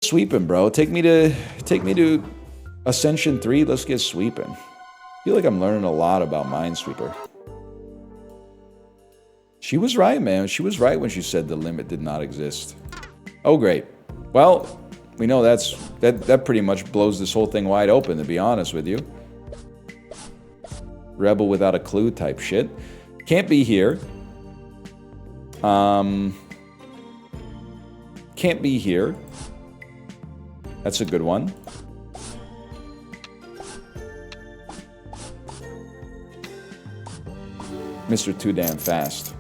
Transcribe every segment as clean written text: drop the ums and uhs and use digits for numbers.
sweeping, bro. Take me to Ascension 3. Let's get sweeping. I feel like I'm learning a lot about Minesweeper. She was right, man. She was right when she said the limit did not exist. Oh, great. Well, we know that pretty much blows this whole thing wide open, to be honest with you. Rebel without a clue type shit. Can't be here. Can't be here. That's a good one. Mr. Too Damn Fast.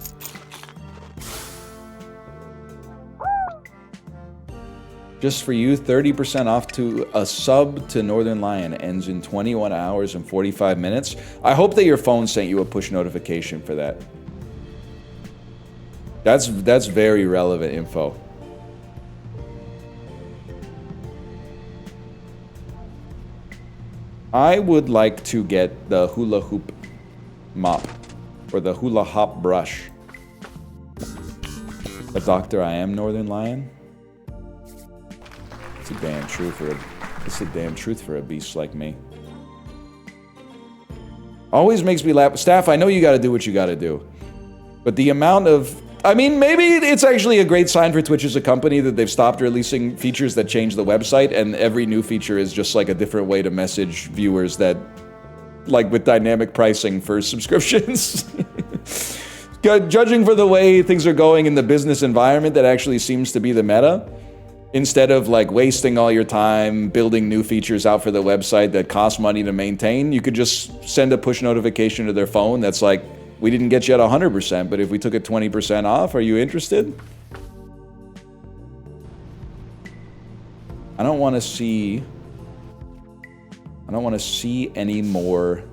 Just for you, 30% off to a sub to Northern Lion. Ends in 21 hours and 45 minutes. I hope that your phone sent you a push notification for that. That's very relevant info. I would like to get the hula hoop mop. Or the hula hop brush. A Doctor I Am Northern Lion? It's a damn truth for a beast like me. Always makes me laugh. Staff, I know you gotta do what you gotta do. But the amount of... I mean, maybe it's actually a great sign for Twitch as a company that they've stopped releasing features that change the website, and every new feature is just like a different way to message viewers that... like with dynamic pricing for subscriptions. Judging for the way things are going in the business environment, that actually seems to be the meta. Instead of like wasting all your time building new features out for the website that cost money to maintain, you could just send a push notification to their phone that's like, we didn't get you at 100%, but if we took it 20% off, are you interested? I don't want to see any more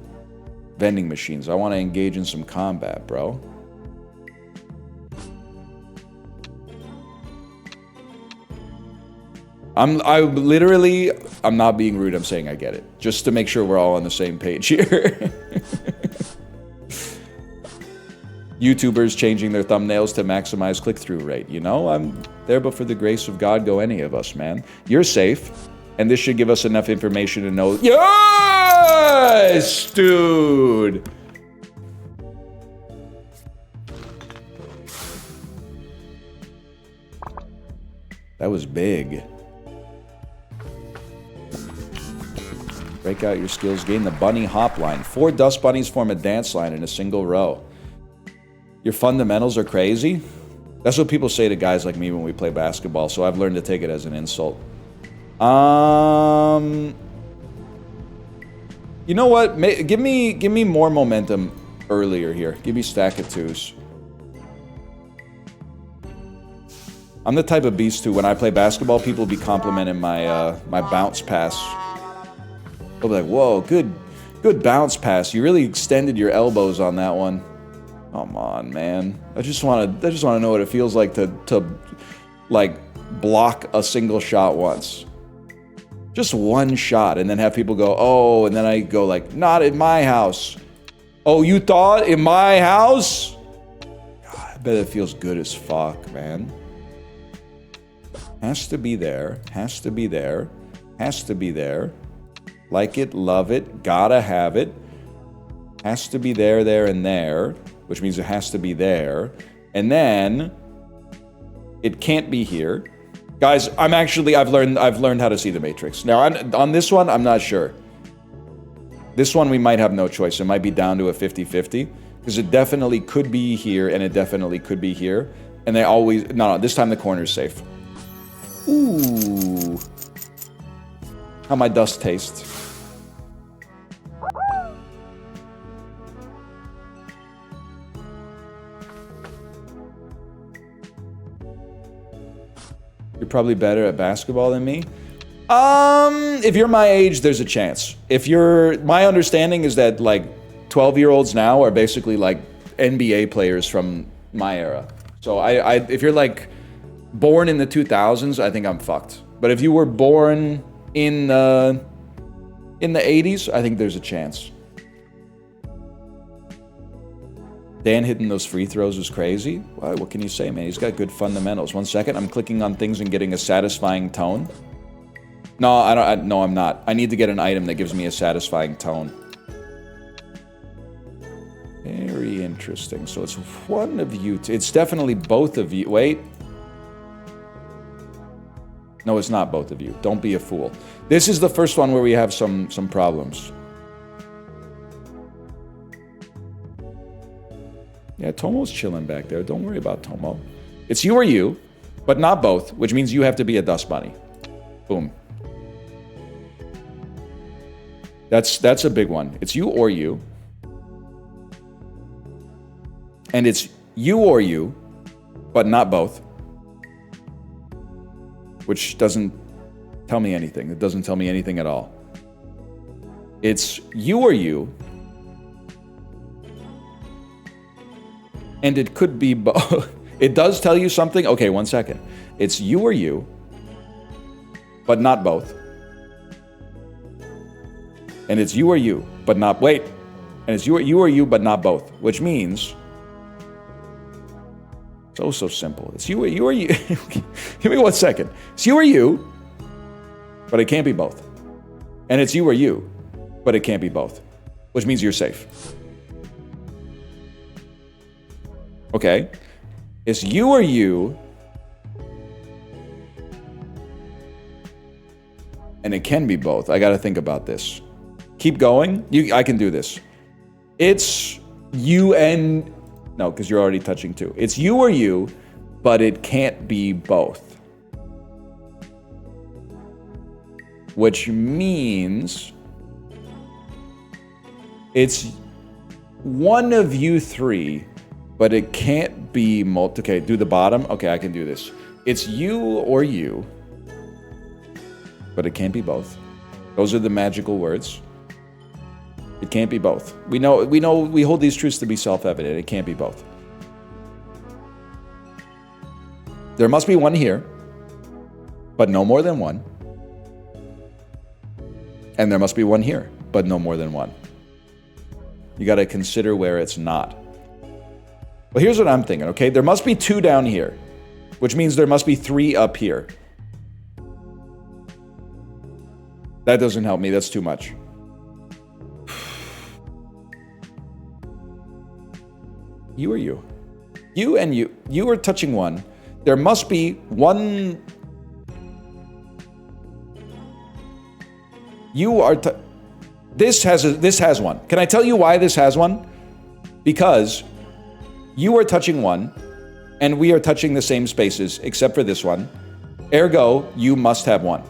vending machines. I want to engage in some combat, bro. I'm not being rude, I'm saying I get it. Just to make sure we're all on the same page here. YouTubers changing their thumbnails to maximize click-through rate. You know, I'm there, but for the grace of God, go any of us, man. You're safe, and this should give us enough information to know... Yes, dude! That was big. Break out your skills. Gain the bunny hop line. 4 dust bunnies form a dance line in a single row. Your fundamentals are crazy? That's what people say to guys like me when we play basketball, so I've learned to take it as an insult. You know what? Give me more momentum earlier here. Give me stack of 2s. I'm the type of beast who, when I play basketball, people will be complimenting my my bounce pass. They'll be like, "Whoa, good bounce pass. You really extended your elbows on that one." Come on, man. I just want to know what it feels like to like block a single shot once. Just one shot, and then have people go, "Oh," and then I go like, "Not in my house." Oh, you thought in my house? God, I bet it feels good as fuck, man. Has to be there. Has to be there. Has to be there. Like it, love it, gotta have it. Has to be there, there, and there, which means it has to be there. And then it can't be here. Guys, I've learned how to see the matrix. Now, on this one, I'm not sure. This one we might have no choice. It might be down to a 50-50 because it definitely could be here and it definitely could be here. And they always no, this time the corner's safe. Ooh. How my dust taste. You're probably better at basketball than me. If you're my age, there's a chance. My understanding is that like 12-year-olds now are basically like NBA players from my era. So if you're like born in the 2000s, I think I'm fucked. But if you were born in the 80s, I think there's a chance. Dan hitting those free throws was crazy. What can you say, man? He's got good fundamentals. 1 second, I'm clicking on things and getting a satisfying tone. No, I don't. No, I'm not. I need to get an item that gives me a satisfying tone. Very interesting. So it's one of you. It's definitely both of you. Wait. No, it's not both of you. Don't be a fool. This is the first one where we have some problems. Yeah, Tomo's chilling back there. Don't worry about Tomo. It's you or you, but not both, which means you have to be a dust bunny. Boom. That's a big one. It's you or you. And it's you or you, but not both. Which doesn't tell me anything. It doesn't tell me anything at all. It's you or you. And it could be both. It does tell you something. Okay, 1 second. It's you or you, but not both. And it's you or you, but not, wait. And it's you or you, but not both. Which means, so simple. It's you or you. Give me 1 second. It's you or you, but it can't be both. And it's you or you, but it can't be both. Which means you're safe. Okay. It's you or you, and it can be both. I gotta think about this. Keep going. I can do this. It's you and... No, because you're already touching two. It's you or you, but it can't be both. Which means... It's one of you three, but it can't be okay, do the bottom. Okay, I can do this. It's you or you, but it can't be both. Those are the magical words. It can't be both. We hold these truths to be self-evident. It can't be both. There must be one here, but no more than one. And there must be one here, but no more than one. You got to consider where it's not. Well, here's what I'm thinking, okay? There must be two down here, which means there must be three up here. That doesn't help me. That's too much. You or you? You and you. You are touching one. There must be one... You are... This has one. Can I tell you why this has one? Because you are touching one, and we are touching the same spaces, except for this one. Ergo, you must have one.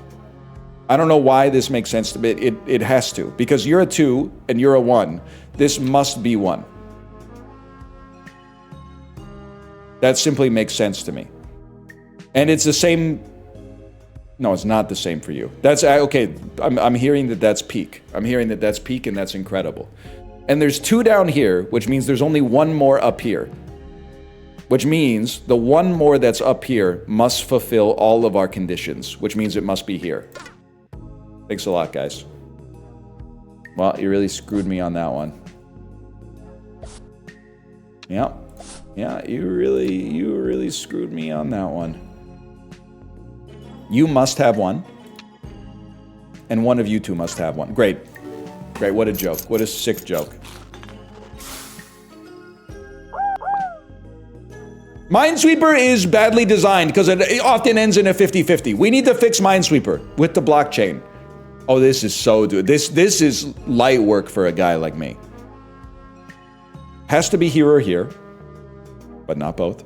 I don't know why this makes sense to me. It has to. Because you're a 2 and you're a 1. This must be 1. That simply makes sense to me. And it's the same... No, it's not the same for you. That's... Okay, I'm hearing that that's peak. I'm hearing that that's peak, and that's incredible. And there's 2 down here, which means there's only 1 more up here. Which means the 1 more that's up here must fulfill all of our conditions, which means it must be here. Thanks a lot, guys. Well, you really screwed me on that one. Yeah. Yeah, you really screwed me on that one. You must have one. And one of you two must have one. Great. Great, what a joke. What a sick joke. Minesweeper is badly designed because it often ends in a 50-50. We need to fix Minesweeper with the blockchain. Oh, this is so good. This is light work for a guy like me. Has to be here or here, but not both.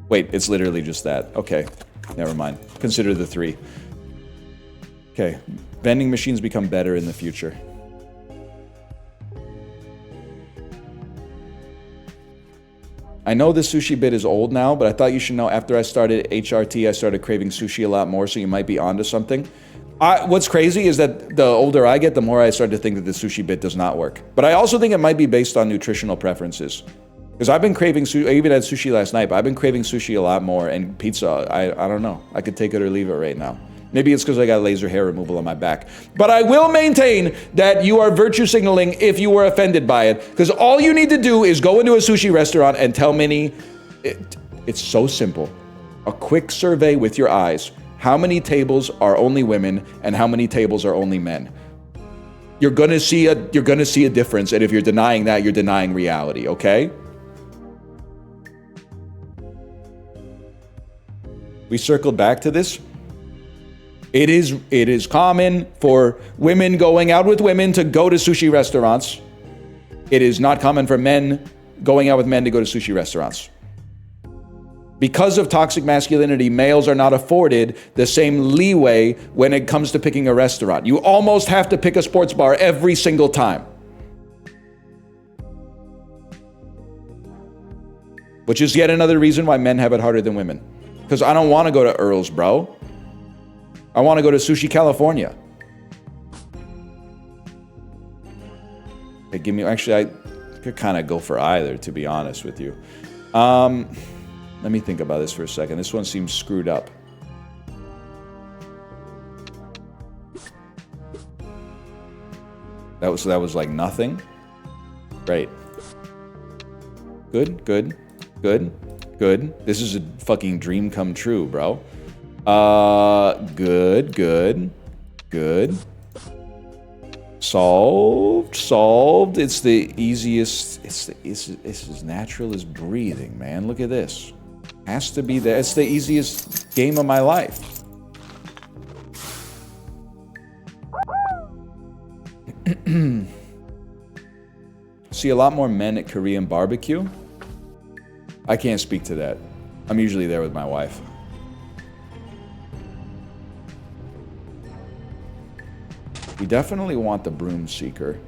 Wait, it's literally just that. Okay, never mind. Consider the 3. Okay, vending machines become better in the future. I know the sushi bit is old now, but I thought you should know after I started HRT, I started craving sushi a lot more, so you might be onto something. What's crazy is that the older I get, the more I start to think that the sushi bit does not work. But I also think it might be based on nutritional preferences. Because I've been craving sushi, I even had sushi last night, but I've been craving sushi a lot more, and pizza, I don't know. I could take it or leave it right now. Maybe it's because I got laser hair removal on my back. But I will maintain that you are virtue signaling if you were offended by it. Because all you need to do is go into a sushi restaurant and tell Minnie, it's so simple. A quick survey with your eyes. how many tables are only women and how many tables are only men. You're gonna see a difference, and if you're denying that, you're denying reality, okay? We circled back to this. It is common for women going out with women to go to sushi restaurants. It is not common for men going out with men to go to sushi restaurants. Because of toxic masculinity, males are not afforded the same leeway when it comes to picking a restaurant. You almost have to pick a sports bar every single time. Which is yet another reason why men have it harder than women. Because I don't want to go to Earl's, bro. I want to go to Sushi California. Hey, give me, actually, I could kind of go for either, to be honest with you. Let me think about this for a second. This one seems screwed up. That was like nothing. Great. Good. This is a fucking dream come true, bro. Good. Solved. It's the easiest. It's as natural as breathing, man. Look at this. Has to be there. It's the easiest game of my life. See a lot more men at Korean barbecue. I can't speak to that. I'm usually there with my wife. We definitely want the broom seeker.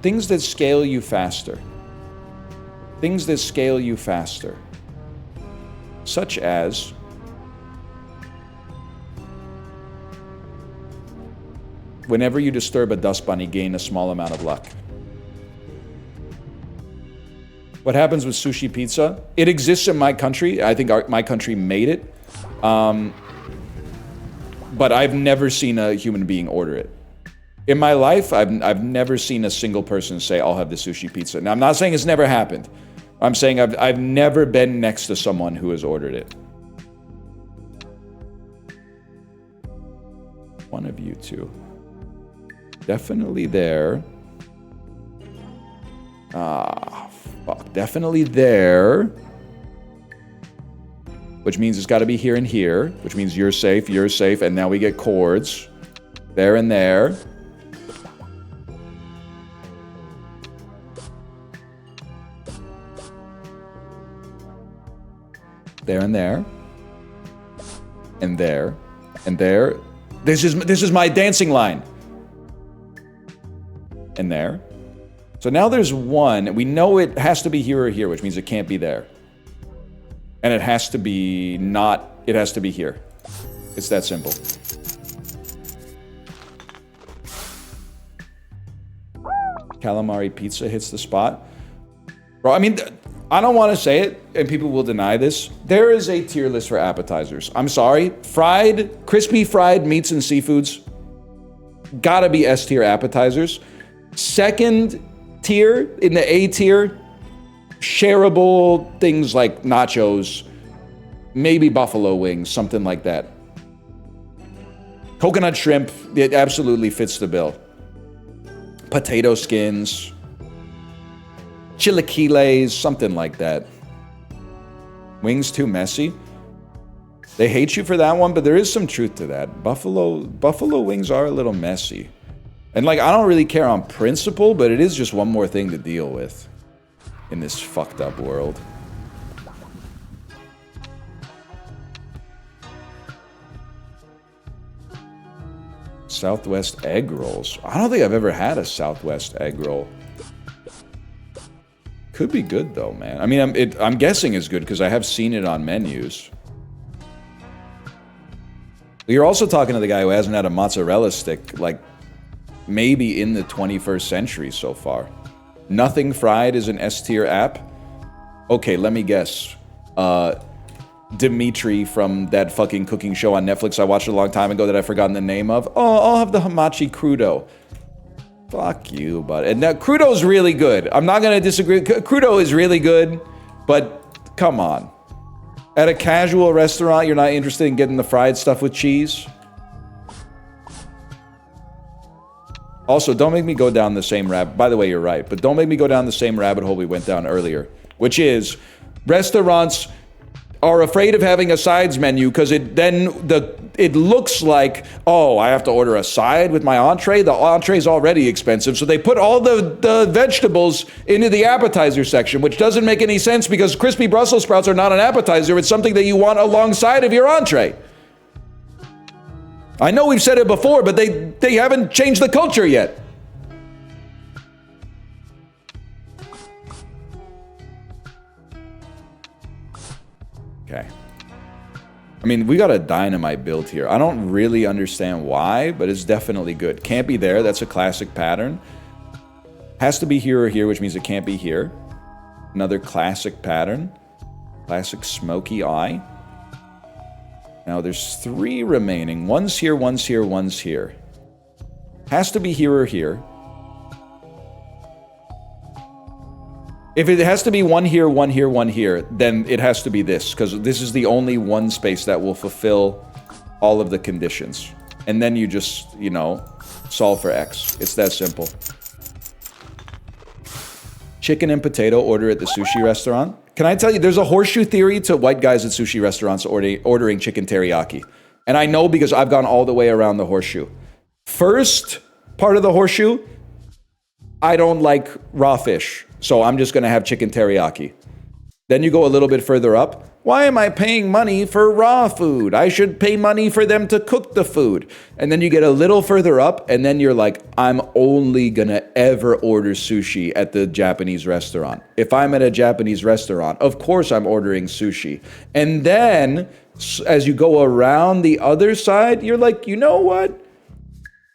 Things that scale you faster. Things that scale you faster. Such as whenever you disturb a dust bunny, gain a small amount of luck. What happens with sushi pizza? It exists in my country. I think my country made it. But I've never seen a human being order it. In my life, I've never seen a single person say, I'll have the sushi pizza. Now, I'm not saying it's never happened. I'm saying I've never been next to someone who has ordered it. One of you two. Definitely there. Fuck. Definitely there. Which means it's got to be here and here. Which means you're safe, and now we get chords. There and there. There and there. And there. And there. This is my dancing line. And there. So now there's one. We know it has to be here or here, which means it can't be there. And it has to be not, it has to be here. It's that simple. Calamari pizza hits the spot. Bro, I mean, I don't want to say it, and people will deny this. There is a tier list for appetizers. I'm sorry. Crispy fried meats and seafoods. Gotta be S tier appetizers. Second tier, in the A tier, shareable things like nachos, maybe buffalo wings, something like that. Coconut shrimp, it absolutely fits the bill. Potato skins, chilaquiles, something like that. Wings too messy. They hate you for that one, but there is some truth to that. Buffalo wings are a little messy. And like, I don't really care on principle, but it is just one more thing to deal with in this fucked up world. Southwest egg rolls. I don't think I've ever had a Southwest egg roll. Could be good though, man. I mean, I'm guessing it's good because I have seen it on menus. You're also talking to the guy who hasn't had a mozzarella stick, like, maybe in the 21st century so far. Nothing Fried is an S-tier app. Okay, let me guess. Dimitri from that fucking cooking show on Netflix I watched a long time ago that I've forgotten the name of. Oh, I'll have the hamachi crudo. Fuck you, bud. And now, Crudo's really good. I'm not gonna disagree. Crudo is really good, but come on. At a casual restaurant, you're not interested in getting the fried stuff with cheese? Also, don't make me go down the same rabbit... By the way, you're right, but don't make me go down the same rabbit hole we went down earlier, which is restaurants are afraid of having a sides menu because it looks like, oh, I have to order a side with my entree. The entree's already expensive, so they put all the vegetables into the appetizer section, which doesn't make any sense because crispy Brussels sprouts are not an appetizer. It's something that you want alongside of your entree. I know we've said it before, but they haven't changed the culture yet. Okay. I mean, we got a dynamite build here. I don't really understand why, but it's definitely good. Can't be there. That's a classic pattern. Has to be here or here, which means it can't be here. Another classic pattern. Classic smoky eye. Now, there's 3 remaining. One's here, one's here, one's here. Has to be here or here. If it has to be one here, one here, one here, then it has to be this, because this is the only one space that will fulfill all of the conditions. And then you just, you know, solve for X. It's that simple. Chicken and potato order at the sushi restaurant. Can I tell you, there's a horseshoe theory to white guys at sushi restaurants ordering chicken teriyaki. And I know because I've gone all the way around the horseshoe. First part of the horseshoe, I don't like raw fish, so I'm just going to have chicken teriyaki. Then you go a little bit further up. Why am I paying money for raw food? I should pay money for them to cook the food. And then you get a little further up, and then you're like, I'm only going to ever order sushi at the Japanese restaurant. If I'm at a Japanese restaurant, of course I'm ordering sushi. And then, as you go around the other side, you're like, you know what?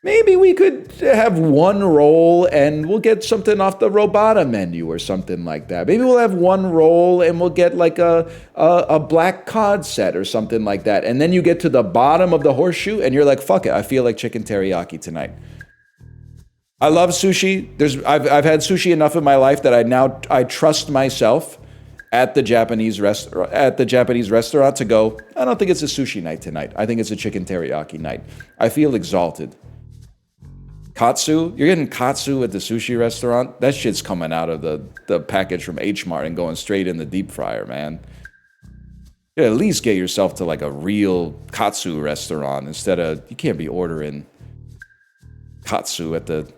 Maybe we could have one roll and we'll get something off the Robata menu or something like that. Maybe we'll have one roll and we'll get like a black cod set or something like that. And then you get to the bottom of the horseshoe and you're like, fuck it, I feel like chicken teriyaki tonight. I love sushi. I've had sushi enough in my life that I trust myself at the Japanese restaurant to go, I don't think it's a sushi night tonight. I think it's a chicken teriyaki night. I feel exalted. Katsu? You're getting katsu at the sushi restaurant? That shit's coming out of the package from H Mart and going straight in the deep fryer, man. You at least get yourself to like a real katsu restaurant instead of, you can't be ordering katsu at the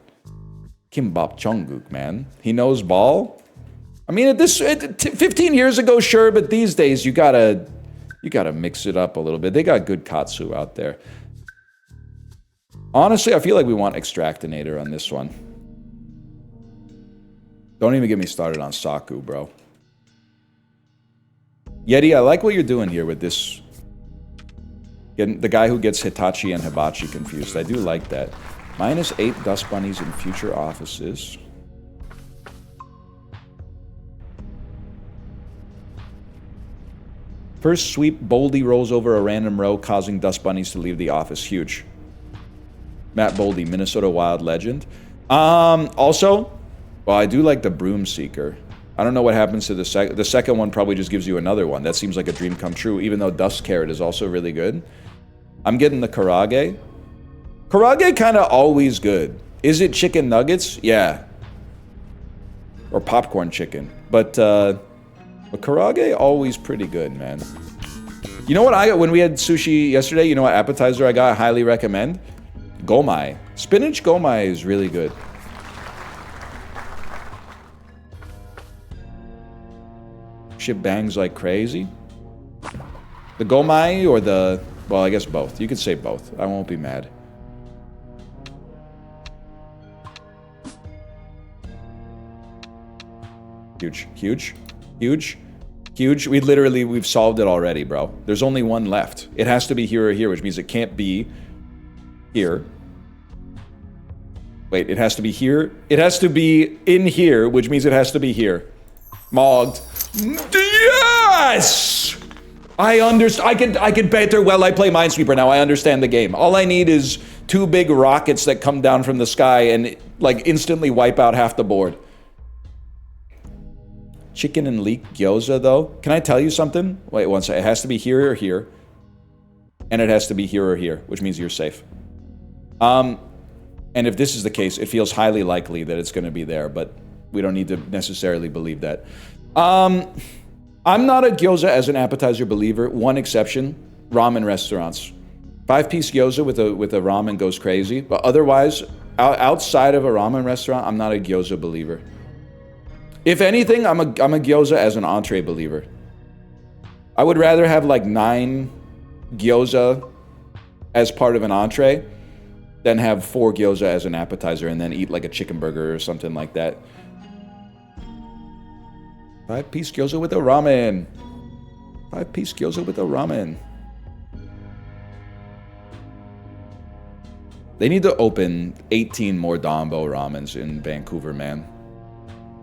Kimbap Jungkook, man. He knows ball. I mean, 15 years ago, sure, but these days you gotta mix it up a little bit. They got good katsu out there. Honestly, I feel like we want Extractinator on this one. Don't even get me started on Saku, bro. Yeti, I like what you're doing here with this. Getting the guy who gets Hitachi and Hibachi confused. I do like that. -8 dust bunnies in future offices. First sweep, Boldy rolls over a random row, causing dust bunnies to leave the office. Huge. Matt Boldy, Minnesota Wild legend. Also, well, I do like the Broom Seeker. I don't know what happens to the second one. Probably just gives you another one. That seems like a dream come true, even though Dust Carrot is also really good. I'm getting the Karage. Karage kind of always good. Is it chicken nuggets? Yeah. Or popcorn chicken. But Karage always pretty good, man. You know what I got when we had sushi yesterday? You know what appetizer I got? I highly recommend. Gomai. Spinach gomai is really good. Shit bangs like crazy. The gomai or the... Well, I guess both. You could say both. I won't be mad. Huge. Huge. Huge. Huge. We've solved it already, bro. There's only one left. It has to be here or here, which means it can't be here. Wait, it has to be here. It has to be in here, which means it has to be here. Mogged. Yes! I can better. Well, I play Minesweeper now. I understand the game. All I need is 2 big rockets that come down from the sky and like instantly wipe out half the board. Chicken and leek gyoza, though. Can I tell you something? Wait one second. It has to be here or here. And it has to be here or here, which means you're safe. And if this is the case, it feels highly likely that it's going to be there, but we don't need to necessarily believe that. I'm not a gyoza as an appetizer believer. One exception, ramen restaurants. 5-piece gyoza with a ramen goes crazy, but otherwise, outside of a ramen restaurant, I'm not a gyoza believer. If anything, I'm a gyoza as an entree believer. I would rather have like 9 gyoza as part of an entree than have 4 gyoza as an appetizer and then eat like a chicken burger or something like that. 5-piece gyoza with a ramen. 5-piece gyoza with a ramen. They need to open 18 more Dombo ramens in Vancouver, man.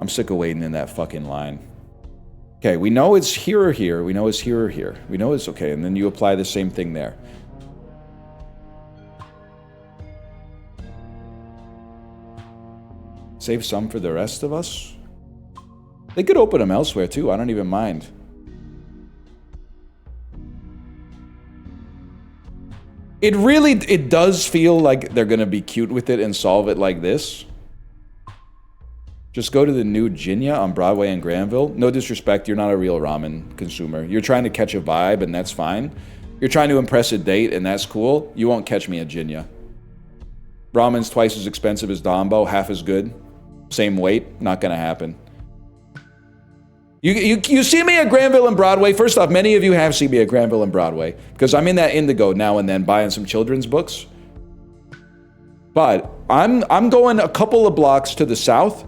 I'm sick of waiting in that fucking line. Okay, we know it's here or here. We know it's here or here. We know it's okay, and then you apply the same thing there. Save some for the rest of us? They could open them elsewhere too, I don't even mind. It does feel like they're gonna be cute with it and solve it like this. Just go to the new Jinya on Broadway in Granville. No disrespect, you're not a real ramen consumer. You're trying to catch a vibe and that's fine. You're trying to impress a date and that's cool. You won't catch me at Jinya. Ramen's twice as expensive as Dombo, half as good. Same weight, not gonna happen. You see me at Granville and Broadway. First off, many of you have seen me at Granville and Broadway because I'm in that Indigo now and then buying some children's books. But I'm going a couple of blocks to the south,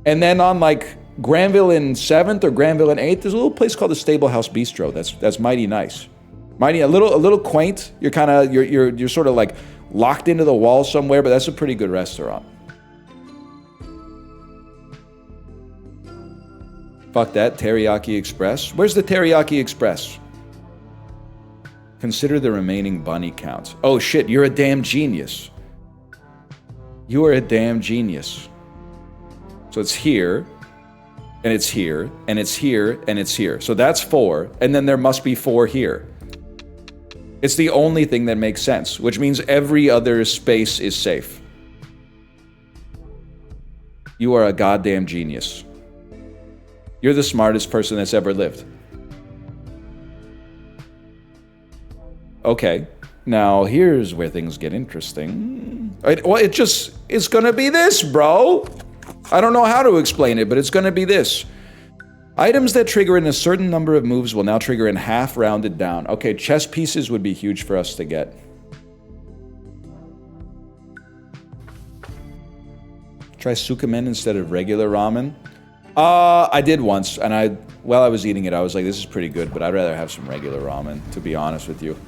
and then on like Granville and 7th or Granville and 8th, there's a little place called the Stable House Bistro. That's mighty nice, mighty a little quaint. You're sort of like locked into the wall somewhere, but that's a pretty good restaurant. Fuck that, Teriyaki Express. Where's the Teriyaki Express? Consider the remaining bunny counts. Oh shit, you're a damn genius. You are a damn genius. So it's here, and it's here, and it's here, and it's here. So that's 4, and then there must be 4 here. It's the only thing that makes sense, which means every other space is safe. You are a goddamn genius. You're the smartest person that's ever lived. Okay, now here's where things get interesting. It's gonna be this, bro. I don't know how to explain it, but it's gonna be this. Items that trigger in a certain number of moves will now trigger in half rounded down. Okay, chess pieces would be huge for us to get. Try sukamen instead of regular ramen. I did once, and while I was eating it, I was like, this is pretty good, but I'd rather have some regular ramen, to be honest with you.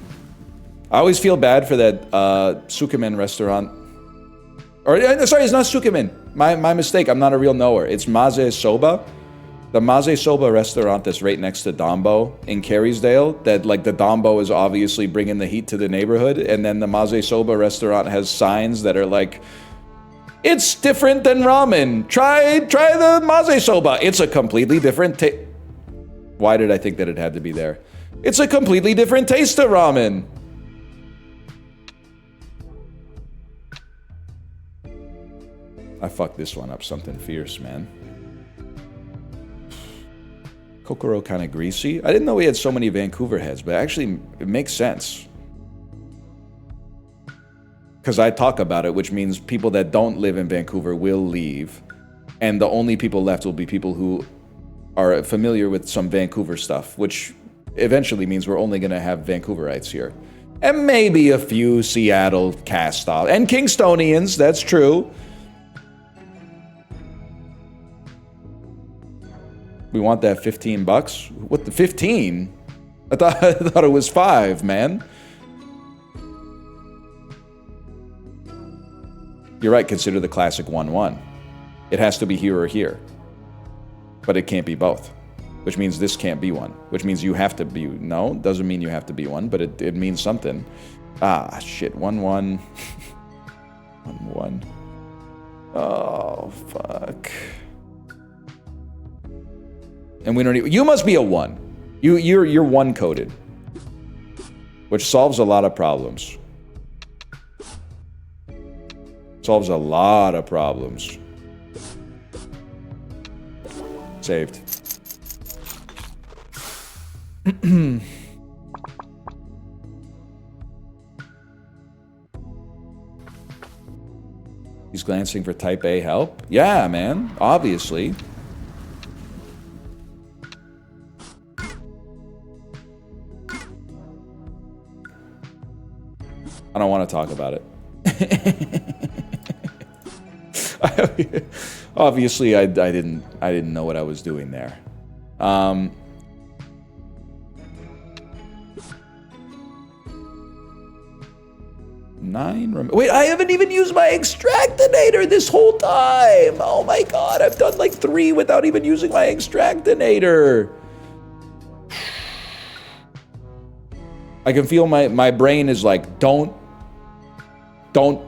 I always feel bad for that sukamen restaurant. Or, sorry, it's not sukamen. My mistake, I'm not a real knower. It's Maze Soba. The Maze Soba restaurant that's right next to Dombo in Carysdale, that like the Dombo is obviously bringing the heat to the neighborhood, and then the Maze Soba restaurant has signs that are like, it's different than ramen. Try the Maze Soba. It's a completely different Why did I think that it had to be there? It's a completely different taste of ramen. I fucked this one up something fierce, man. Kokoro kind of greasy. I didn't know we had so many Vancouver heads, but actually it makes sense. Because I talk about it, which means people that don't live in Vancouver will leave. And the only people left will be people who are familiar with some Vancouver stuff, which eventually means we're only going to have Vancouverites here. And maybe a few Seattle cast off. And Kingstonians, that's true. We want that $15? What, the 15? I thought it was 5, man. You're right, consider the classic 1-1. It has to be here or here. But it can't be both. Which means this can't be one. Which means you have to be... No, doesn't mean you have to be one, but it means something. Ah, shit. 1-1. 1-1. Oh, fuck. And we don't even... You must be a 1. You're 1 coded. Which solves a lot of problems. Solves a lot of problems. Saved. He's glancing for type A help? Yeah, man. Obviously. I don't want to talk about it. Obviously, I didn't know what I was doing there. 9. Wait, I haven't even used my extractinator this whole time. Oh my god, I've done like 3 without even using my extractinator. I can feel my brain is like, don't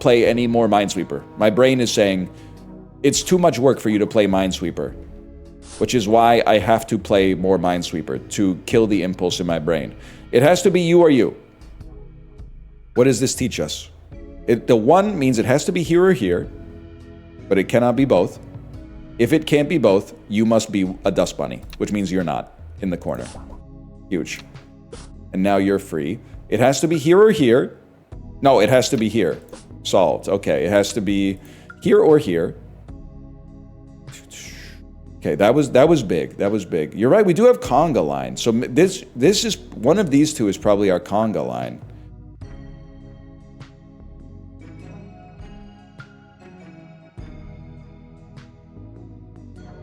play any more Minesweeper. My brain is saying, it's too much work for you to play Minesweeper. Which is why I have to play more Minesweeper, to kill the impulse in my brain. It has to be you or you. What does this teach us? The 1 means it has to be here or here, but it cannot be both. If it can't be both, you must be a dust bunny, which means you're not in the corner. Huge. And now you're free. It has to be here or here. No, it has to be here. Solved. Okay, it has to be here or here. Okay, that was big. That was big. You're right, we do have conga line. So this is, one of these two is probably our conga line.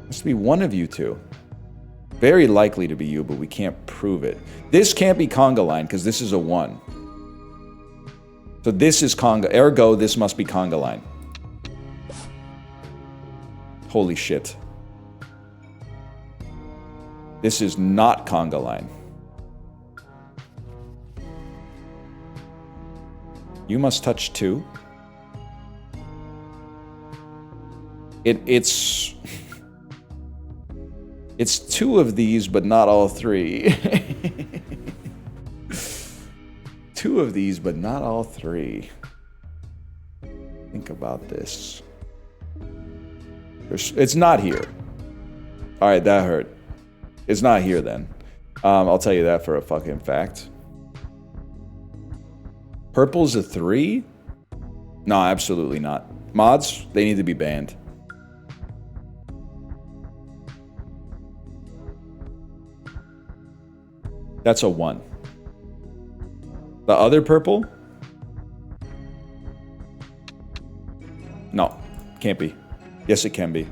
Has to be one of you two. Very likely to be you, but we can't prove it. This can't be conga line, because this is a 1. So this is conga, ergo this must be conga line. Holy shit. This is not conga line. You must touch 2. It's 2 of these, but not all 3. 2 of these, but not all 3. Think about this. It's not here. All right, that hurt. It's not here then. I'll tell you that for a fucking fact. Purple's a 3? No, absolutely not. Mods, they need to be banned. That's a 1. The other purple? No, can't be. Yes, it can be.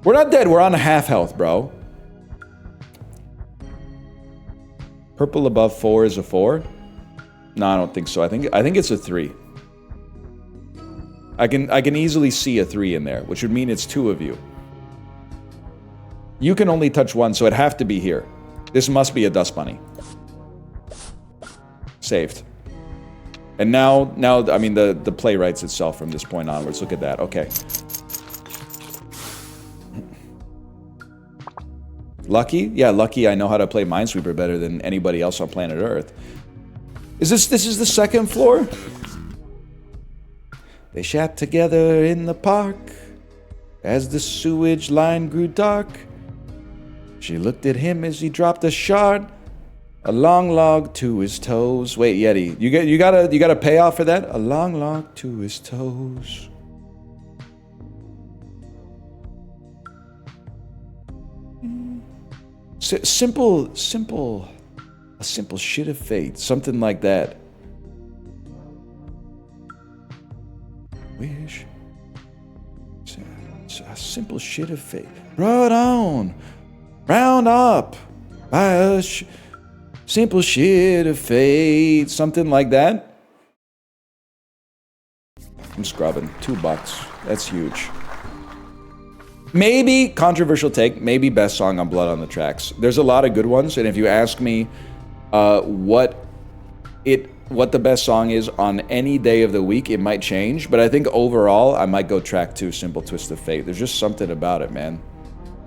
We're not dead, we're on half health, bro. Purple above 4 is a 4? No, I don't think so. I think it's a 3. I can easily see a 3 in there, which would mean it's 2 of you. You can only touch 1, so it'd have to be here. This must be a dust bunny. Saved. And now I mean the play writes itself from this point onwards. Look at that. Okay. Lucky? Yeah, lucky I know how to play Minesweeper better than anybody else on planet Earth. This is the second floor? They sat together in the park as the sewage line grew dark. She looked at him as he dropped a shard, a long log to his toes. Wait, Yeti, you got a payoff for that? A long log to his toes. Simple shit of fate, something like that. Wish. A simple shit of fate. Brought on, round up by a simple shit of fate, something like that. I'm scrubbing. $2. That's huge. Maybe, controversial take, maybe best song on Blood on the Tracks. There's a lot of good ones, and if you ask me what it what the best song is on any day of the week. It might change, but I think overall, I might go track 2, Simple Twist of Fate. There's just something about it, man.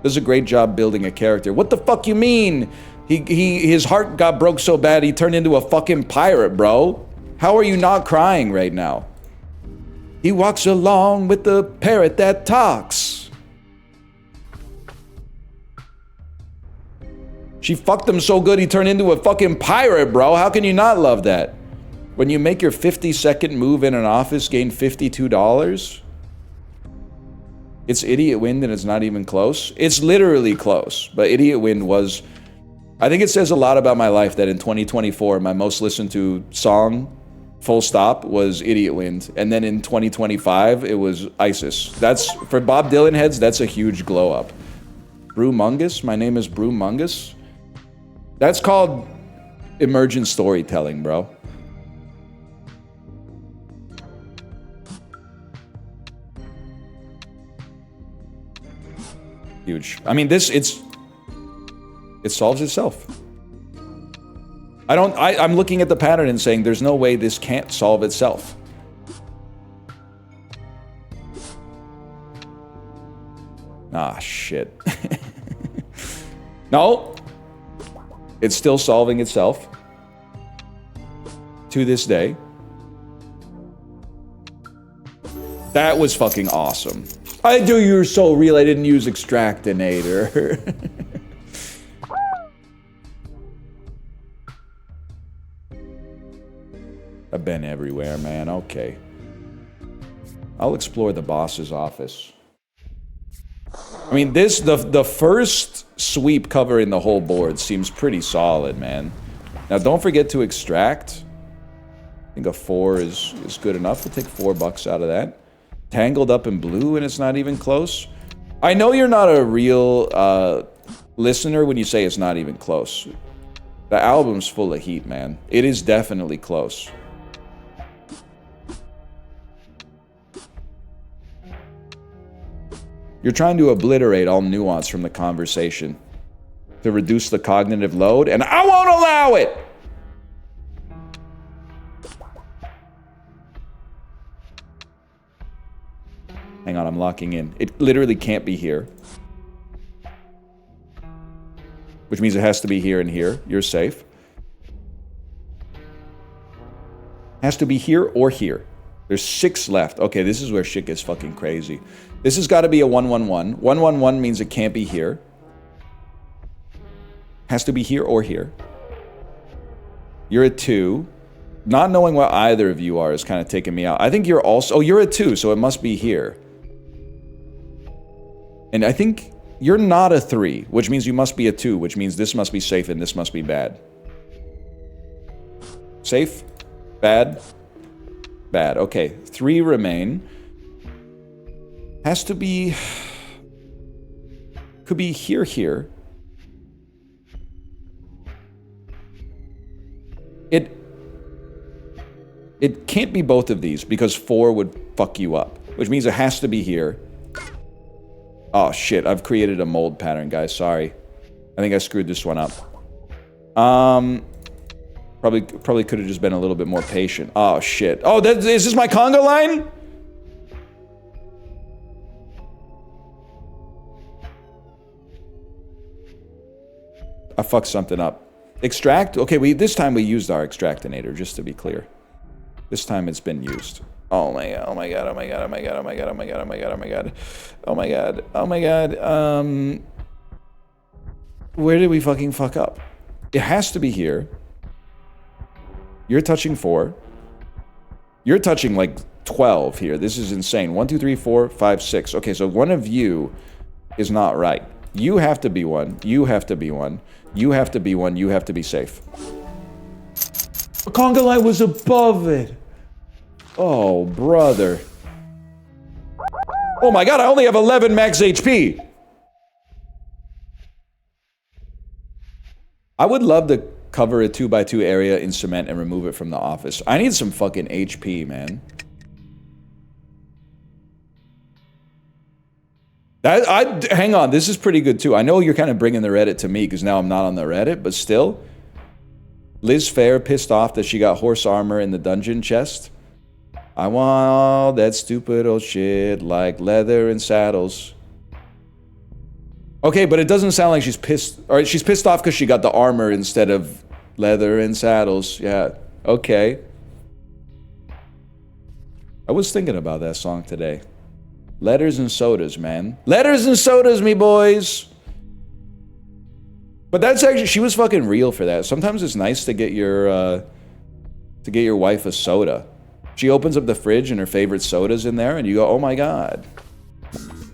Does a great job building a character. What the fuck you mean? His heart got broke so bad he turned into a fucking pirate, bro. How are you not crying right now? He walks along with the parrot that talks. She fucked him so good he turned into a fucking pirate, bro. How can you not love that? When you make your 50-second move in an office, gain $52? It's Idiot Wind and it's not even close. It's literally close, but Idiot Wind was... I think it says a lot about my life that in 2024, my most listened to song, full stop, was Idiot Wind. And then in 2025, it was ISIS. That's, for Bob Dylan heads, that's a huge glow up. Broomungus? My name is Broomungus? That's called emergent storytelling, bro. Huge. I mean, it solves itself. I'm looking at the pattern and saying there's no way this can't solve itself. Ah, shit. No. It's still solving itself. To this day. That was fucking awesome. I do, you're so real, I didn't use Extractinator. I've been everywhere, man. Okay. I'll explore the boss's office. I mean, the first sweep covering the whole board seems pretty solid, man. Now, don't forget to extract. I think a 4 is good enough. We'll take $4 out of that. Tangled Up in Blue, and it's not even close. I know you're not a real listener when you say it's not even close. The album's full of heat, man. It is definitely close. You're trying to obliterate all nuance from the conversation to reduce the cognitive load, and I won't allow it! Hang on, I'm locking in. It literally can't be here. Which means it has to be here and here. You're safe. Has to be here or here. There's 6 left. Okay, this is where shit gets fucking crazy. This has got to be a 1-1-1. 1-1-1 means it can't be here. Has to be here or here. You're a 2. Not knowing what either of you are is kind of taking me out. I think you're also... Oh, you're a 2, so it must be here. And I think you're not a 3, which means you must be a 2, which means this must be safe and this must be bad. Safe? Bad? Bad. Okay, 3 remain. Has to be... Could be here, here. It can't be both of these because 4 would fuck you up, which means it has to be here. Oh shit, I've created a mold pattern, guys. Sorry. I think I screwed this one up. Probably could have just been a little bit more patient. Oh shit. Oh, is this my conga line? I fucked something up. Extract? Okay, this time we used our extractinator, just to be clear. This time it's been used. Oh my god, oh my god, oh my god, oh my god, oh my god, oh my god, oh my god, oh my god. Oh my god, oh my god. Where did we fucking fuck up? It has to be here. You're touching 4. You're touching like 12 here. This is insane. 1, 2, 3, 4, 5, 6. Okay, so one of you is not right. You have to be 1. You have to be 1. You have to be 1. You have to be safe. The conga line was above it. Oh, brother. Oh my god, I only have 11 max HP. I would love to cover a 2x2 area in cement and remove it from the office. I need some fucking HP, man. Hang on, this is pretty good too. I know you're kind of bringing the Reddit to me because now I'm not on the Reddit, but still. Liz Fair pissed off that she got horse armor in the dungeon chest. I want all that stupid old shit like leather and saddles. Okay, but it doesn't sound like she's pissed. Or she's pissed off because she got the armor instead of leather and saddles. Yeah, okay. I was thinking about that song today. Letters and sodas, man. Letters and sodas, me boys. But that's actually, she was fucking real for that. Sometimes it's nice to get your wife a soda. She opens up the fridge and her favorite soda's in there, and you go, "Oh my god,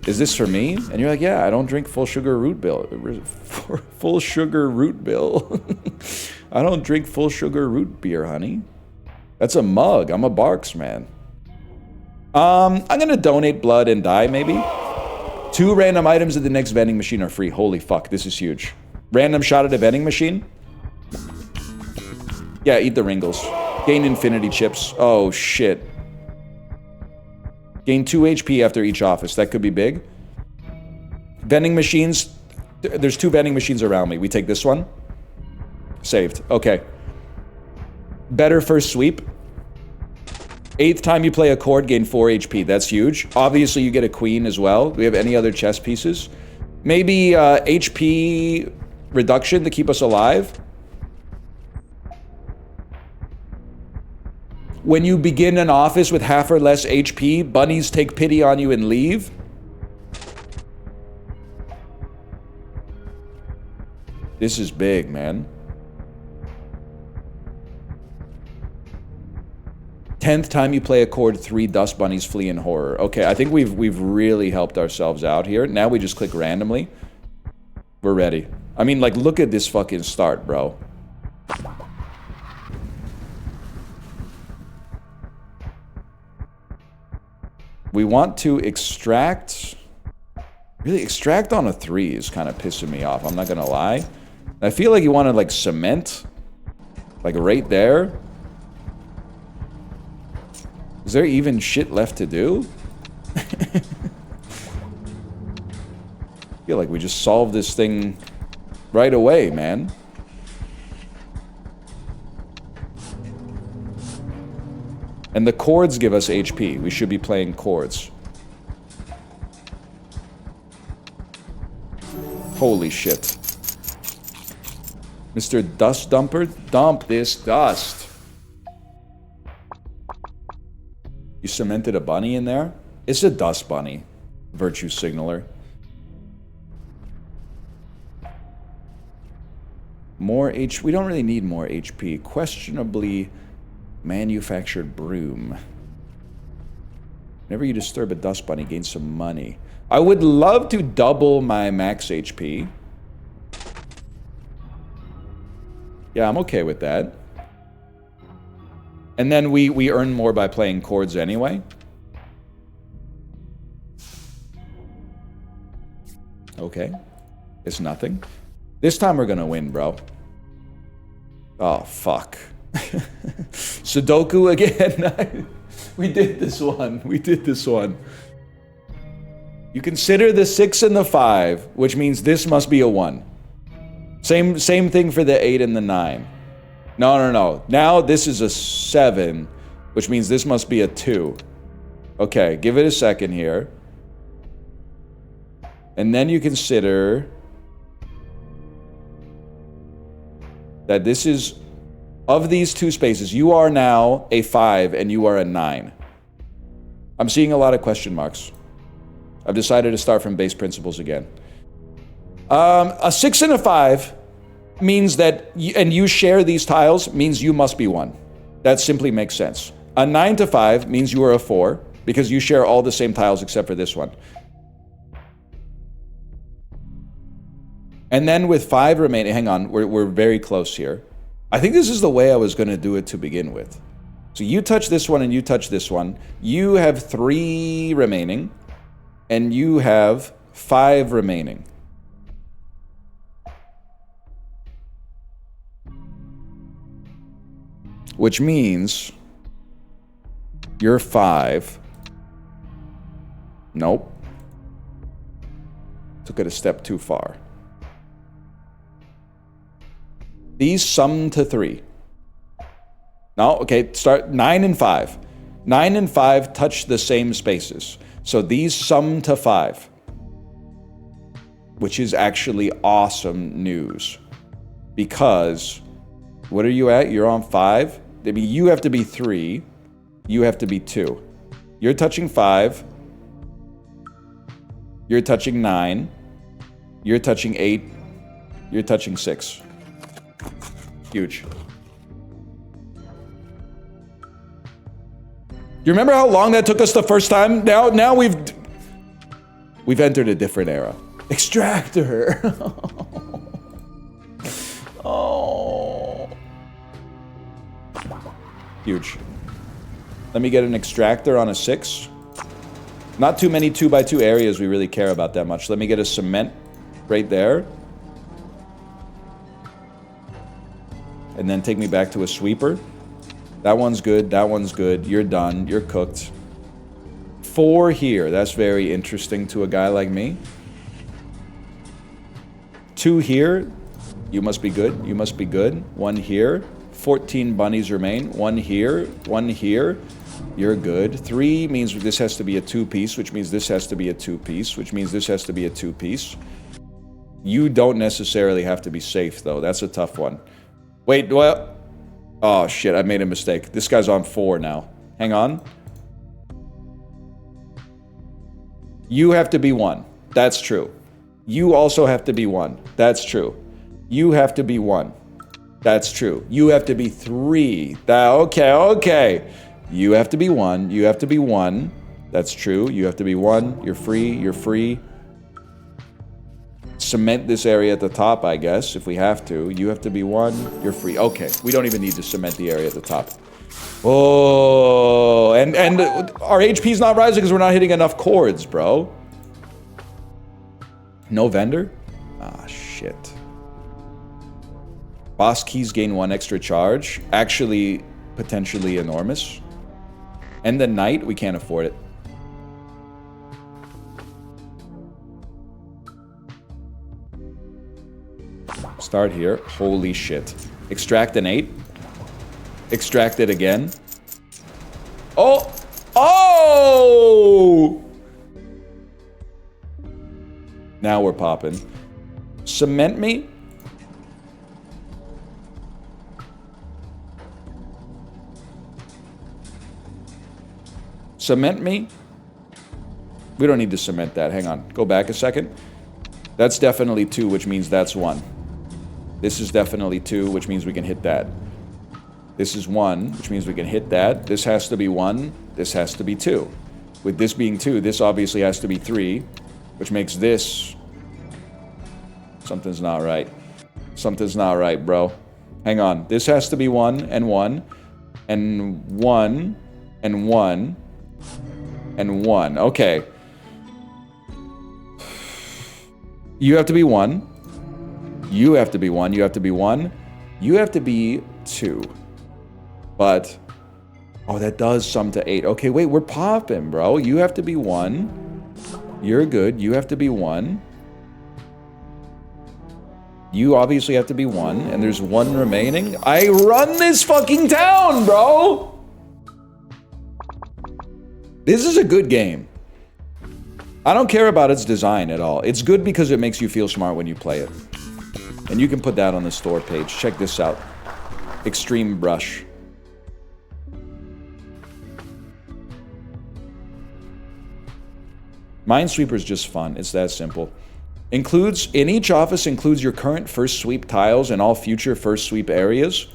is this for me?" And you're like, "Yeah, I don't drink full sugar root beer. Full sugar root beer. I don't drink full sugar root beer, honey. That's a mug. I'm a Barks man." I'm gonna donate blood and die, maybe. 2 random items at the next vending machine are free. Holy fuck, this is huge. Random shot at a vending machine? Yeah, eat the Ringles. Gain infinity chips. Oh, shit. Gain 2 HP after each office. That could be big. Vending machines. There's 2 vending machines around me. We take this one. Saved. Okay. Better first sweep. 8th time you play a chord, gain 4 HP. That's huge. Obviously, you get a queen as well. Do we have any other chess pieces? Maybe HP reduction to keep us alive. When you begin an office with half or less HP, bunnies take pity on you and leave. This is big, man. 10th time you play a chord, 3 dust bunnies flee in horror. Okay, I think we've really helped ourselves out here. Now we just click randomly. We're ready. I mean, like, look at this fucking start, bro. We want to extract. Really, extract on a 3 is kind of pissing me off. I'm not gonna lie. I feel like you want to, like, cement. Like, right there. Is there even shit left to do? I feel like we just solved this thing right away, man. And the chords give us HP. We should be playing chords. Holy shit. Mr. Dust Dumper, dump this dust. You cemented a bunny in there? It's a dust bunny. Virtue signaler. More HP. We don't really need more HP. Questionably manufactured broom. Whenever you disturb a dust bunny, gain some money. I would love to double my max HP. Yeah, I'm okay with that. And then we earn more by playing chords anyway. Okay. It's nothing. This time we're gonna win, bro. Oh, fuck. Sudoku again. We did this one. We did this one. You consider the 6 and the 5, which means this must be a 1. Same thing for the 8 and the 9. No. Now this is a 7, which means this must be a 2. Okay, give it a second here. And then you consider that this is, of these 2 spaces, you are now a 5 and you are a 9. I'm seeing a lot of question marks. I've decided to start from base principles again. A 6 and a 5 means that, and you share these tiles, means you must be 1. That simply makes sense. A 9 to 5 means you are a 4, because you share all the same tiles except for this one. And then with 5 remaining, hang on, we're very close here. I think this is the way I was going to do it to begin with. So you touch this one and you touch this one. You have 3 remaining, and you have 5 remaining. Which means you're 5. Nope. Took it a step too far. These sum to 3. No, okay, start 9 and 5. 9 and 5 touch the same spaces. So these sum to 5. Which is actually awesome news. Because, what are you at? You're on 5. I mean, you have to be 3. You have to be 2. You're touching 5. You're touching 9. You're touching 8. You're touching 6. Huge. You remember how long that took us the first time? Now we've entered a different era. Extractor. Oh. Huge. Let me get an extractor on a 6. Not too many 2x2 areas we really care about that much. Let me get a cement right there. And then take me back to a sweeper. That one's good. That one's good. You're done. You're cooked. 4 here. That's very interesting to a guy like me. 2 here. You must be good. You must be good. 1 here. 14 bunnies remain. 1 here. 1 here. You're good. 3 means this has to be a 2-piece, which means this has to be a 2-piece, which means this has to be a 2-piece. You don't necessarily have to be safe, though. That's a tough one. Wait, what? Oh, shit, I made a mistake. This guy's on 4 now. Hang on. You have to be 1. That's true. You also have to be 1. That's true. You have to be 1. That's true. You have to be 3. Okay. You have to be 1. You have to be 1. That's true. You have to be 1. You're free. You're free. Cement this area at the top, I guess, if we have to. You have to be 1. You're free. Okay. We don't even need to cement the area at the top. Oh, and our HP's not rising because we're not hitting enough chords, bro. No vendor? Ah, shit. Boss keys gain 1 extra charge. Actually, potentially enormous. And the knight, we can't afford it. Start here. Holy shit. Extract an 8. Extract it again. Oh! Oh! Now we're popping. Cement me? Cement me? We don't need to cement that. Hang on. Go back a second. That's definitely 2, which means that's 1. This is definitely 2, which means we can hit that. This is 1, which means we can hit that. This has to be 1. This has to be 2. With this being 2, this obviously has to be 3, which makes this... Something's not right. Something's not right, bro. Hang on. This has to be 1 and 1 and 1 and 1 and 1. Okay. You have to be 1. You have to be 1. You have to be 1. You have to be 2. But... Oh, that does sum to 8. Okay, wait, we're popping, bro. You have to be 1. You're good. You have to be 1. You obviously have to be 1. And there's 1 remaining. I run this fucking town, bro! This is a good game. I don't care about its design at all. It's good because it makes you feel smart when you play it. And you can put that on the store page. Check this out. Extreme Brush. Minesweeper is just fun. It's that simple. Includes, in each office includes your current first sweep tiles and all future first sweep areas.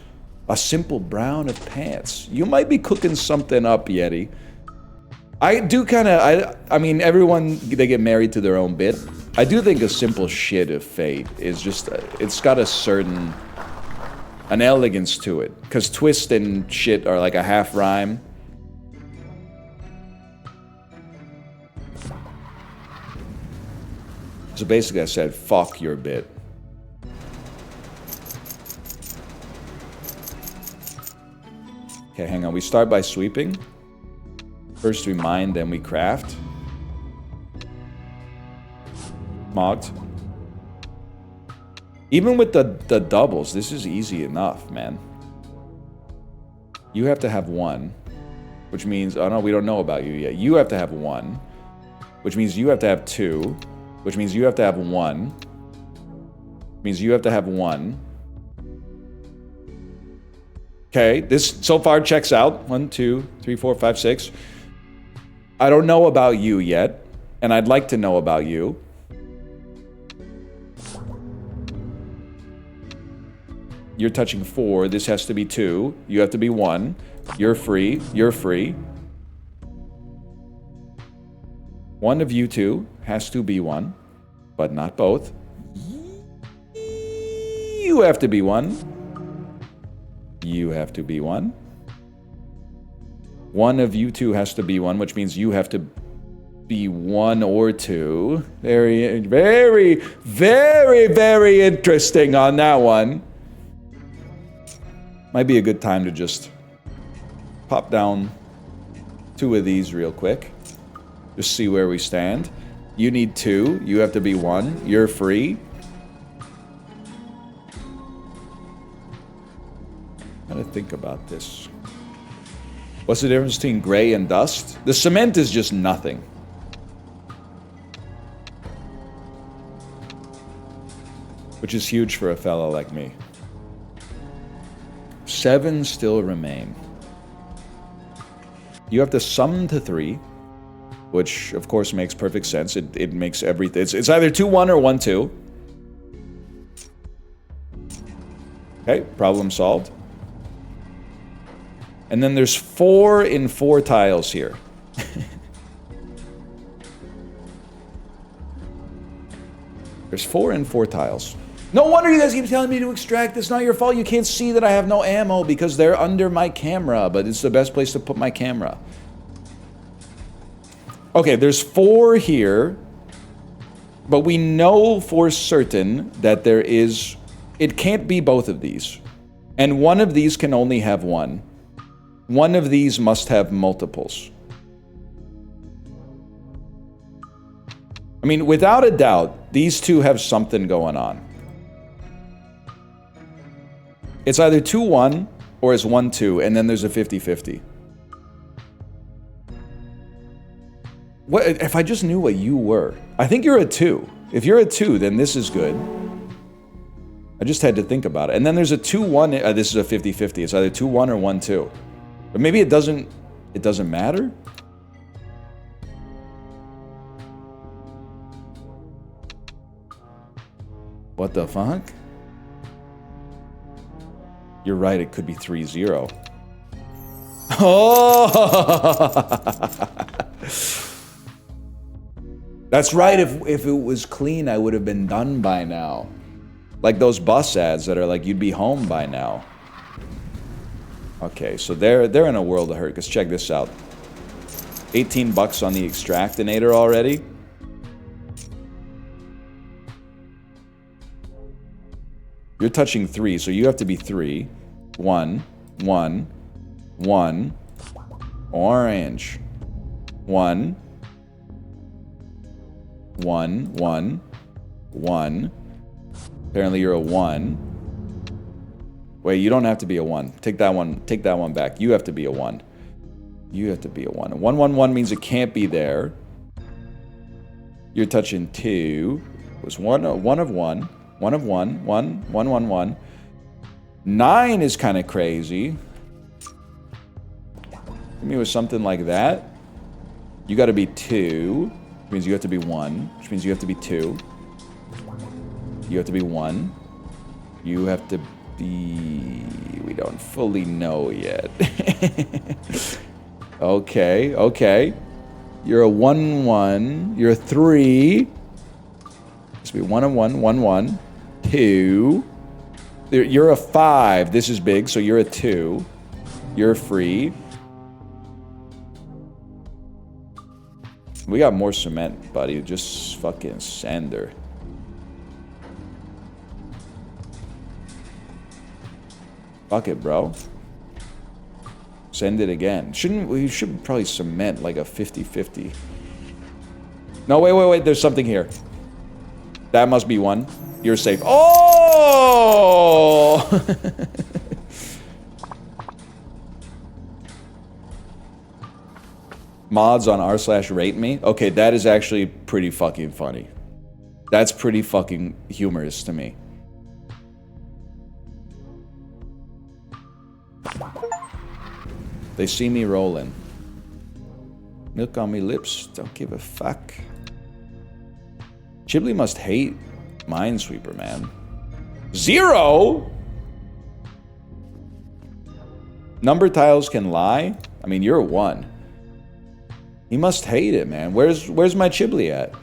A simple brown of pants. You might be cooking something up, Yeti. I do kind of, I mean, everyone, they get married to their own bit. I do think a simple shit of Fate is just, it's got a certain, an elegance to it. Because twist and shit are like a half rhyme. So basically I said, fuck your bit. Okay, hang on. We start by sweeping. First we mine, then we craft. Mocked. Even with the doubles, this is easy enough, man. You have to have 1, which means, oh no, we don't know about you yet. You have to have 1, which means you have to have 2, which means you have to have 1, means you have to have 1. Okay, this so far checks out. 1, 2, 3, 4, 5, 6. I don't know about you yet, and I'd like to know about you. You're touching 4. This has to be 2. You have to be 1. You're free. You're free. One of you two has to be 1, but not both. You have to be 1. You have to be 1. One of you two has to be 1, which means you have to be 1 or 2. Very, very, very, very interesting on that one. Might be a good time to just pop down 2 of these real quick. Just see where we stand. You need 2. You have to be 1. You're free. How to think about this? What's the difference between gray and dust? The cement is just nothing. Which is huge for a fella like me. 7 still remain. You have to sum to 3, which of course makes perfect sense. It makes everything. It's either 2-1 or 1-2. Okay, problem solved. And then there's 4 in 4 tiles here. There's 4 in 4 tiles. No wonder you guys keep telling me to extract. It's not your fault. You can't see that I have no ammo because they're under my camera, but it's the best place to put my camera. Okay, there's 4 here, but we know for certain that there is... It can't be both of these. And one of these can only have 1. One of these must have multiples. I mean, without a doubt, these two have something going on. It's either 2-1 or it's 1-2, and then there's a 50-50. What if I just knew what you were? I think you're a 2. If you're a 2, then this is good. I just had to think about it. And then there's a 2-1. This is a 50-50. It's either 2-1 or 1-2. But maybe it doesn't matter? What the fuck? You're right, it could be 3-0. Oh! That's right, if it was clean, I would have been done by now. Like those bus ads that are like, you'd be home by now. Okay, so they're in a world of hurt, because check this out. 18 bucks on the extractinator already. You're touching 3, so you have to be 3. 1, 1, 1. Orange. 1. 1, 1, 1. Apparently you're a 1. Wait, you don't have to be a 1. Take that one back. You have to be a 1. You have to be a 1. 1, 1, 1 means it can't be there. You're touching 2. It was 1 of 1. 1 of 1. 1, 1, 1, 1. 9 is kind of crazy. Give me with something like that. You got to be 2. Which means you have to be 1. Which means you have to be 2. You have to be 1. You have to be... We don't fully know yet. Okay, okay. You're a 1, 1. You're a 3. This will be 1 and 1, 1, 1. 2. You're a 5. This is big, so you're a 2. You're free. We got more cement, buddy. Just fucking send her. Fuck it, bro. Send it again. We should probably cement like a 50-50. No, wait. There's something here. That must be 1. You're safe. Oh! mods on r/rate me. Okay, that is actually pretty fucking funny. That's pretty fucking humorous to me. They see me rolling. Milk on me lips, don't give a fuck. Chiblee must hate Minesweeper, man. 0? Number tiles can lie? I mean, you're a 1. He must hate it, man. Where's my Chiblee at?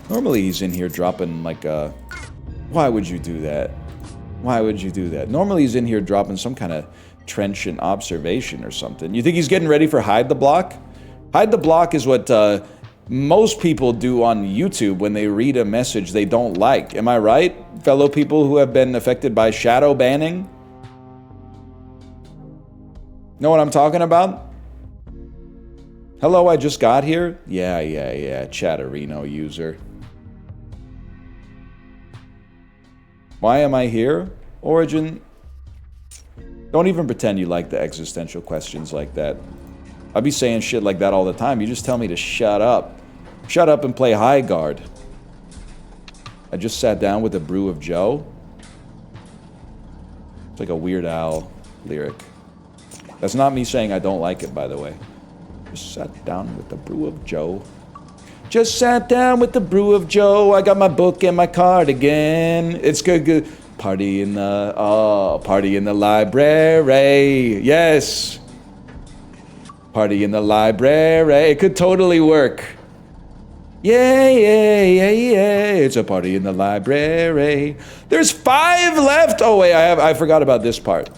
Normally he's in here dropping like a... Why would you do that? Why would you do that? Normally he's in here dropping some kind of trenchant observation or something. You think he's getting ready for Hide the Block? Hide the Block is what most people do on YouTube when they read a message they don't like. Am I right, fellow people who have been affected by shadow banning? Know what I'm talking about? Hello, I just got here? Yeah, Chatterino user. Why am I here? Origin. Don't even pretend you like the existential questions like that. I'd be saying shit like that all the time. You just tell me to shut up. Shut up and play high guard. I just sat down with a brew of Joe. It's like a Weird Al lyric. That's not me saying I don't like it, by the way. Just sat down with the brew of Joe. Just sat down with the brew of Joe. I got my book and my cardigan. It's good. Party in the library. Yes. Party in the library. It could totally work. Yeah. It's a party in the library. There's 5 left. Oh wait, I forgot about this part.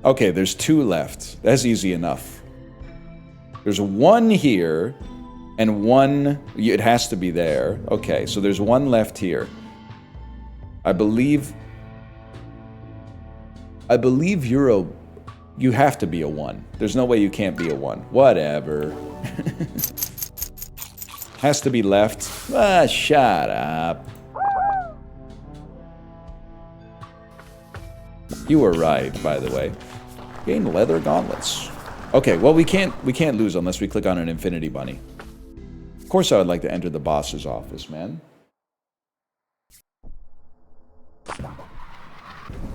Okay, there's 2 left. That's easy enough. There's 1 here, and 1... It has to be there. Okay, so there's 1 left here. I believe you're a... You have to be a 1. There's no way you can't be a 1. Whatever. Has to be left. Ah, shut up. You were right, by the way. Gain leather gauntlets. Okay, well we can't lose unless we click on an infinity bunny. Of course I would like to enter the boss's office, man.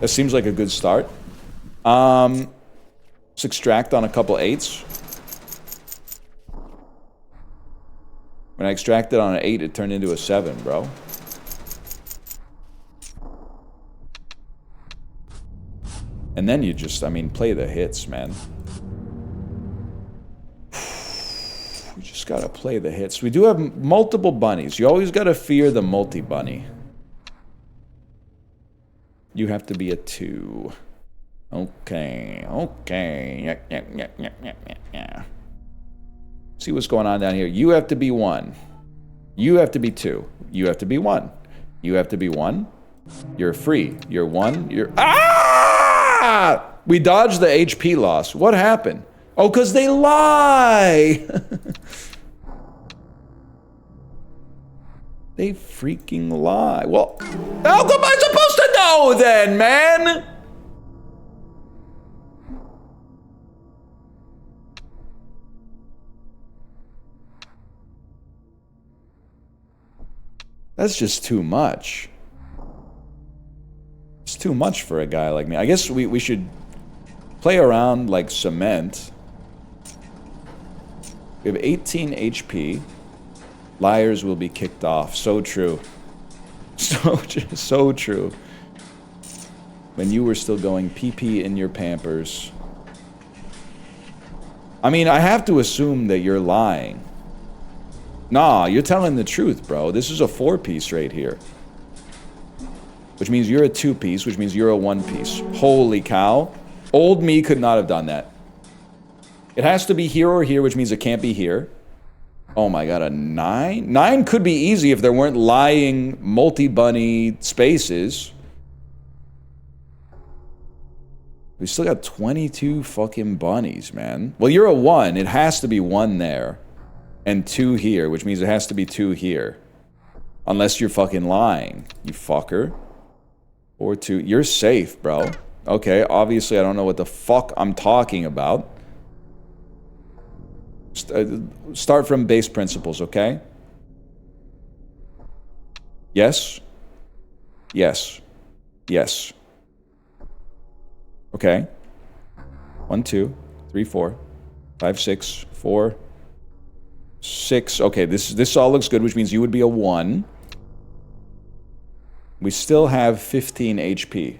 That seems like a good start. Let's extract on a couple 8s. When I extracted on an 8, it turned into a 7, bro. And then you just, I mean, play the hits, man. We just gotta play the hits. We do have multiple bunnies. You always gotta fear the multi-bunny. You have to be a 2. Okay. Yeah. See what's going on down here. You have to be 1. You have to be 2. You have to be 1. You have to be 1. You're free. You're 1. You're... Ah! We dodged the HP loss. What happened? Oh, because they lie! They freaking lie. Well, how come I supposed to know then, man? That's just too much. It's too much for a guy like me. I guess we should play around like cement. We have 18 HP. Liars will be kicked off. So true. So true. When you were still going pee-pee in your Pampers. I mean, I have to assume that you're lying. Nah, you're telling the truth, bro. This is a 4-piece right here. Which means you're a 2-piece, which means you're a 1-piece. Holy cow. Old me could not have done that. It has to be here or here, which means it can't be here. Oh my god, a 9? 9 could be easy if there weren't lying multi-bunny spaces. We still got 22 fucking bunnies, man. Well, you're a 1. It has to be 1 there. And 2 here, which means it has to be 2 here. Unless you're fucking lying, you fucker. Or 2. You're safe, bro. Okay, obviously I don't know what the fuck I'm talking about. Start from base principles, okay? Yes. Yes. Yes. Okay. 1, 2, 3, 4, 5, 6, 4, 6. Okay, this all looks good, which means you would be a 1. We still have 15 HP.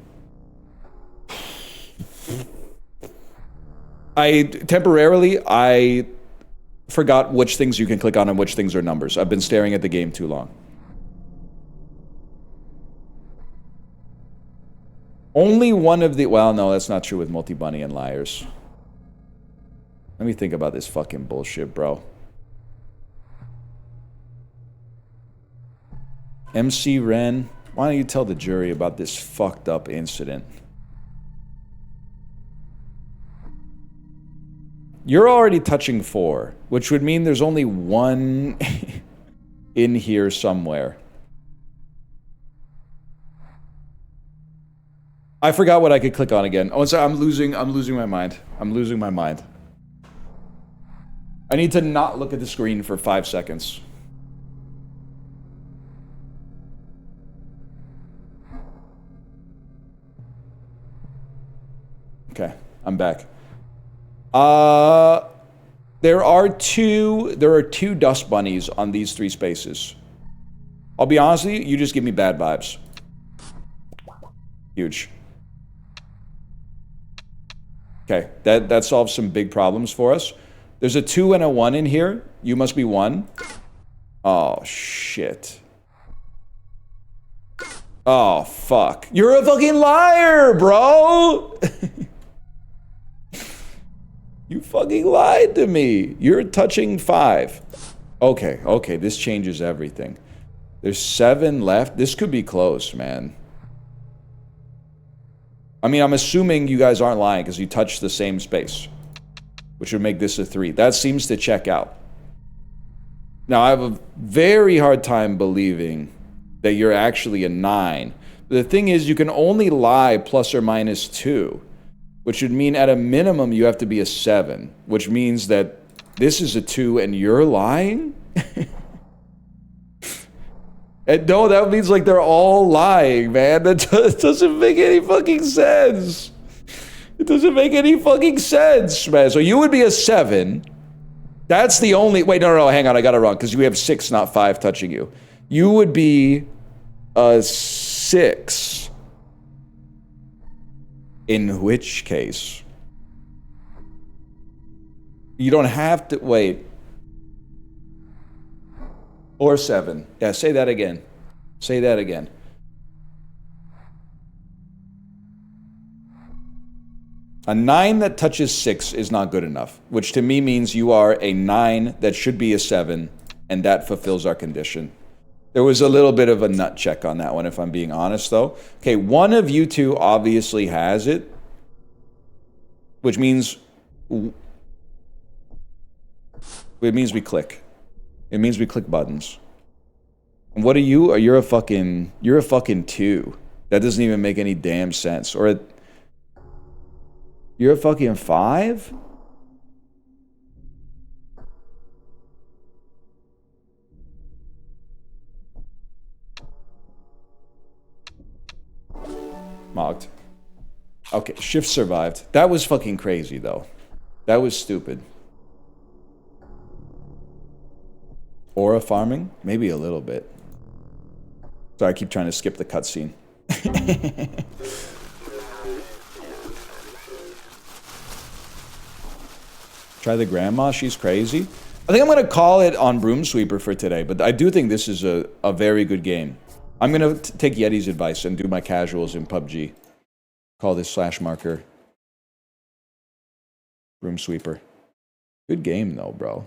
I forgot which things you can click on and which things are numbers. I've been staring at the game too long. Only one of the... Well, no, that's not true with Multi-Bunny and Liars. Let me think about this fucking bullshit, bro. MC Ren, why don't you tell the jury about this fucked up incident? You're already touching 4, which would mean there's only 1 in here somewhere. I forgot what I could click on again. Oh, sorry, I'm losing my mind. I'm losing my mind. I need to not look at the screen for 5 seconds. Okay, I'm back. There are two dust bunnies on these 3 spaces. I'll be honest with you, you just give me bad vibes. Huge. Okay, that solves some big problems for us. There's a 2 and a 1 in here. You must be 1. Oh, shit. Oh, fuck. You're a fucking liar, bro! You fucking lied to me. You're touching 5. Okay, this changes everything. There's 7 left. This could be close, man. I mean, I'm assuming you guys aren't lying because you touched the same space, which would make this a 3. That seems to check out. Now, I have a very hard time believing that you're actually a 9. The thing is, you can only lie plus or minus 2, which would mean at a minimum you have to be a 7, which means that this is a 2 and you're lying? And no, that means like they're all lying, man. That doesn't make any fucking sense. It doesn't make any fucking sense, man. So you would be a 7. That's the only... Wait, no, hang on. I got it wrong because we have 6, not 5 touching you. You would be a 6. In which case... You don't have to... Wait. Or 7. Yeah, say that again. Say that again. A 9 that touches 6 is not good enough, which to me means you are a 9 that should be a 7, and that fulfills our condition. There was a little bit of a nut check on that one, if I'm being honest, though. Okay, one of you two obviously has it, which means... It means we click. It means we click buttons. And what are you? You're a fucking 2. That doesn't even make any damn sense. Or you're a fucking 5? Mogged. Okay, shift survived. That was fucking crazy, though. That was stupid. Aura farming? Maybe a little bit. Sorry, I keep trying to skip the cutscene. Try the grandma, she's crazy. I think I'm going to call it on BroomSweeper for today, but I do think this is a very good game. I'm going to take Yeti's advice and do my casuals in PUBG. Call this /marker BroomSweeper. Good game, though, bro.